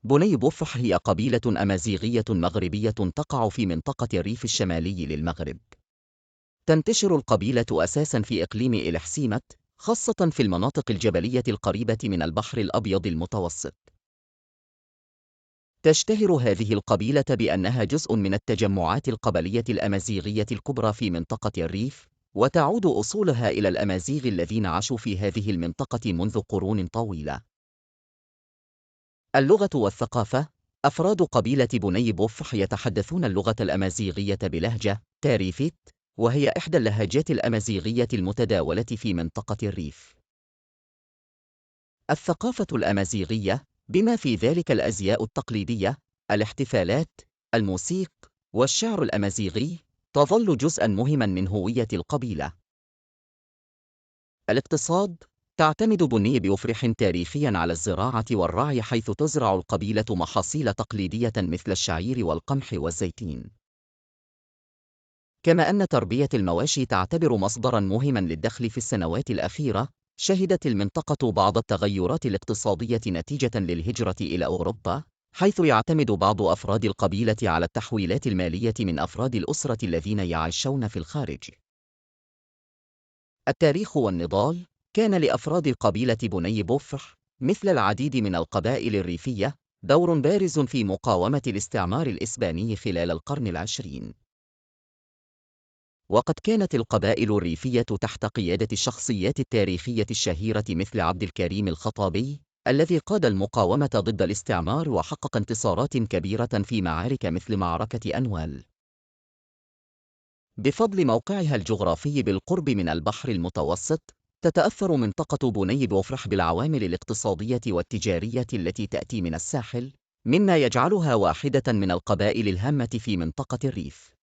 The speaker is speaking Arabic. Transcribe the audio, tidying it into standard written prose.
بني بوفح هي قبيلة أمازيغية مغربية تقع في منطقة الريف الشمالي للمغرب. تنتشر القبيلة أساساً في إقليم إلحسيمة، خاصة في المناطق الجبلية القريبة من البحر الأبيض المتوسط. تشتهر هذه القبيلة بأنها جزء من التجمعات القبلية الأمازيغية الكبرى في منطقة الريف، وتعود أصولها إلى الأمازيغ الذين عاشوا في هذه المنطقة منذ قرون طويلة. اللغة والثقافة: أفراد قبيلة بني بوفح يتحدثون اللغة الأمازيغية بلهجة تاريفيت، وهي إحدى اللهجات الأمازيغية المتداولة في منطقة الريف. الثقافة الأمازيغية، بما في ذلك الأزياء التقليدية، الاحتفالات، الموسيقى، والشعر الأمازيغي، تظل جزءاً مهماً من هوية القبيلة. الاقتصاد: تعتمد بني بوفرح تاريخياً على الزراعة والرعي، حيث تزرع القبيلة محاصيل تقليدية مثل الشعير والقمح والزيتون. كما أن تربية المواشي تعتبر مصدراً مهماً للدخل في السنوات الأخيرة. شهدت المنطقة بعض التغيرات الاقتصادية نتيجة للهجرة إلى أوروبا، حيث يعتمد بعض أفراد القبيلة على التحويلات المالية من أفراد الأسرة الذين يعيشون في الخارج. التاريخ والنضال: كان لأفراد قبيلة بني بوفح، مثل العديد من القبائل الريفية، دور بارز في مقاومة الاستعمار الإسباني خلال القرن العشرين. وقد كانت القبائل الريفية تحت قيادة الشخصيات التاريخية الشهيرة مثل عبد الكريم الخطابي، الذي قاد المقاومة ضد الاستعمار وحقق انتصارات كبيرة في معارك مثل معركة أنوال. بفضل موقعها الجغرافي بالقرب من البحر المتوسط، تتأثر منطقة بني بوفرح بالعوامل الاقتصادية والتجارية التي تأتي من الساحل، مما يجعلها واحدة من القبائل الهامة في منطقة الريف.